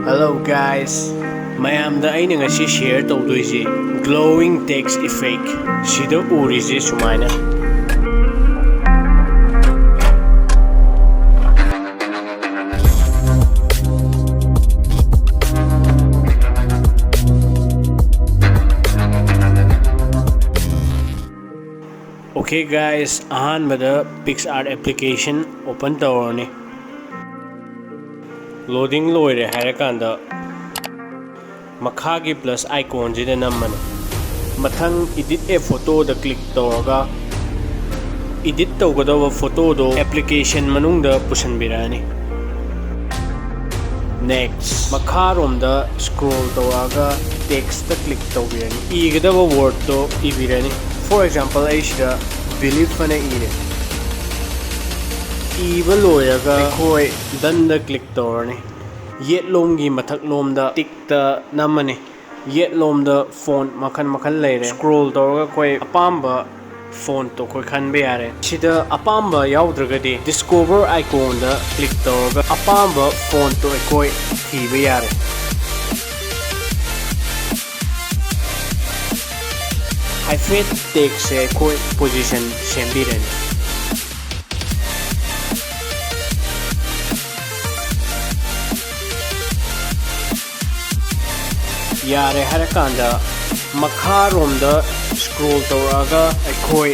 Hello guys, mayamda aina ngasi share tawdoise glowing text effect sida urise sumaina. Okay guys, ahanbada Picsart application open tawrani. Loading loire harakanda makhagi plus icon jida nammani. Mathang edit a photo da click tawraga edit tawgadawa photo do application manungda pusanbirani. Next, makharom da scroll tawraga text da click tawbirani. Igadawa word do ibirani. For example, aishda believe fana ire. Iba loyaga khoi dan da click tawrani. Yet lomgi mathak lomda tick da namani. Yet lomda font makan leire. Scroll tawraga koi apamba font to koi khanbe yare. Sida apamba yaudragadi discover icon da click tawraga apamba font to koi thiba yare. Hyphen text se koi position sembirani. Yare harakanda makharom da scroll tawraga akhoi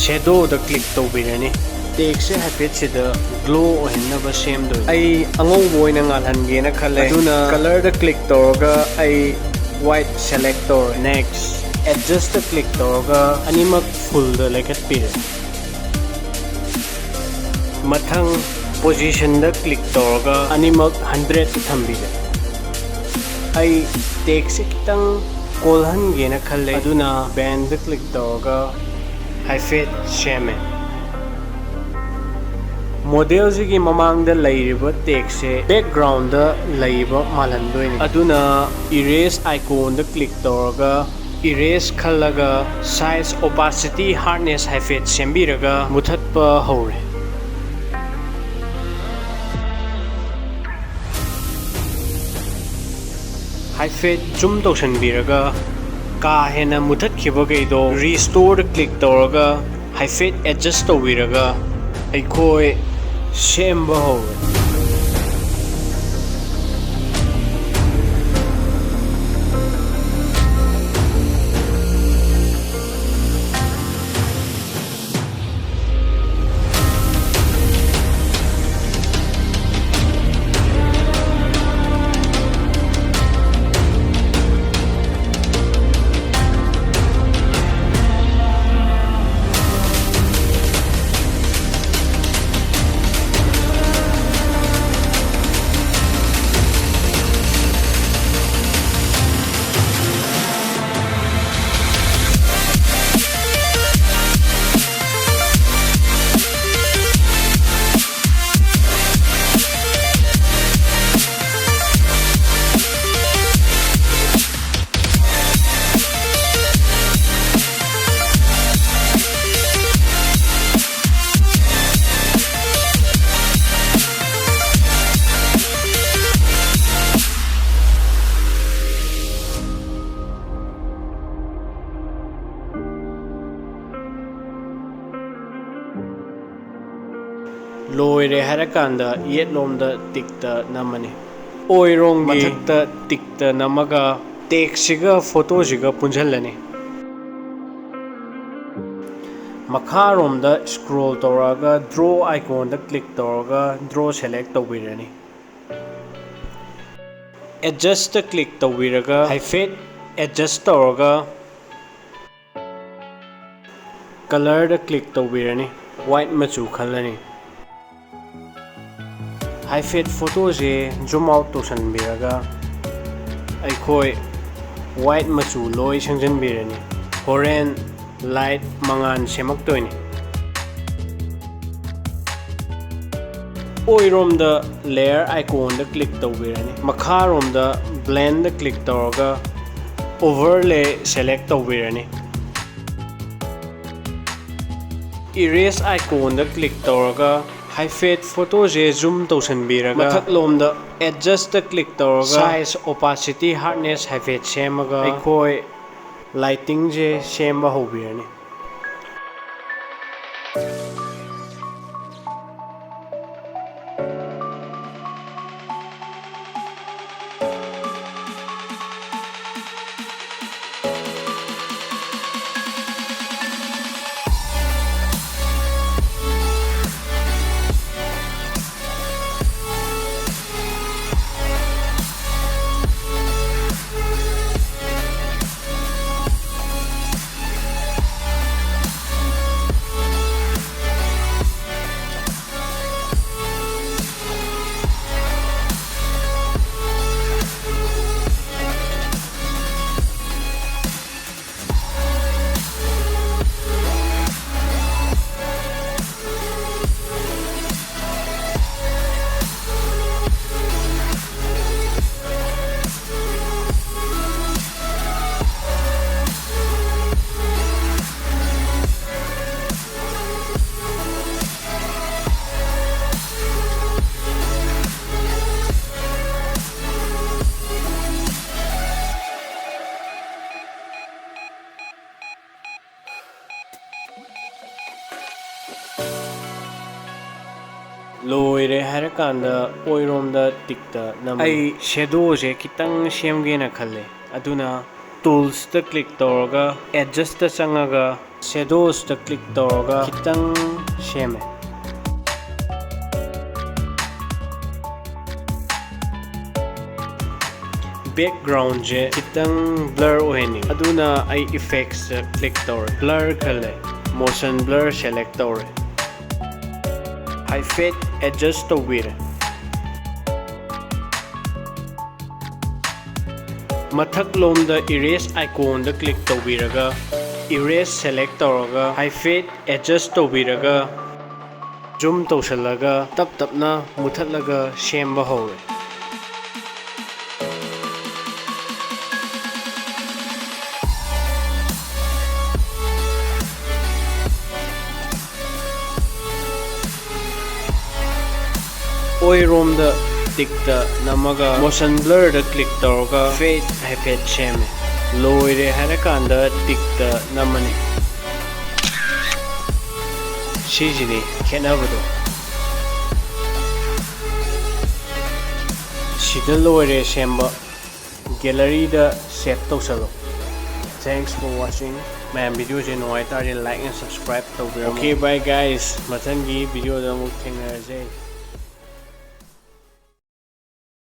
shadow da click tawbirani. Text se hyphen se da glow ohinaba semdo. Ai angong boina ngalhange na khale. Aduna color da click tawraga ai white selector. Next, adjust the click tawraga animak full da lekat pire. Mathang position da click tawraga animak 100 thambire. Ai text kitang kolhan gena khalle aduna band da click tawraga hyphen shame. Model jigi mamang da lairiba text se background da laiba malhandoini. Aduna erase icon da click tawraga erase khallaga size opacity hardness hyphen sembiraga muthatpa hore. Hyphen zoom tawsanbiraga ka hena muthatkiba gaido restore da click tawraga hyphen adjust tawbiraga aikhoi semba hore. Loire harakanda yet lomda tikta namani. Oirong mathakta tikta namaga text siga photo siga punjalani. Makharom da scroll tawraga draw icon da click tawraga draw select tawbirani. Adjust da click tawbiraga hyphen adjust tawraga color da click tawbirani white machu khallani. Hyphen photo se zoom out tawsanbiraga aikhoi white machu loi sangjanbirani. Horen light mangan semaktoini. Oirom da layer icon da click tawbirani. Makharom da blend da click tawraga overlay select tawbirani. Erase icon da click tawraga हाइफेट photo जे zoom तौसनबीरगा मथक लोमदा adjust द click तौरगा size opacity hardness हाइफेट सेमगा अखोय लाइटिंग जे सेमबा होबीरनी लोइरे हरकांदा ओइरोमदा टिकता नम आई शेडो जे कितंग सेमगेना खल्ले अदुना टूल्स द क्लिक तौरगा एडजस्ट द चंगागा शेडोस द क्लिक तौरगा कितंग सेमे बैकग्राउंड जे कितंग ब्लर ओहेनी अदुना आई इफेक्ट्स क्लिक तौर ब्लर खल्ले मोशन ब्लर सेलेक्ट तौर हाइफेट एडजस्ट तौबीरे मथक लोमदा इरेज आइकॉन द क्लिक तौबीरगा इरेज सेलेक्ट तौरगा हाइफेट एडजस्ट तौबीरगा जूम तौसलगा तप तपना मुथलगा सेमबा हौरे ओइरोम द टिकता नमगा मोशन ब्लर द क्लिक तौरगा फेट हाइफेट सेमे लोइरे हरकांदा टिकता नमने सिजिनी खेनाबदो सिदा लोइरे सेमबा गैलरी द सेव तौसलो थैंक्स फॉर वाचिंग मैम वीडियो जे नुआई तारे लाइक एंड सब्सक्राइब तौबिरो ओके बाय गाइस मथंगी वीडियो द मुक थेंगरजे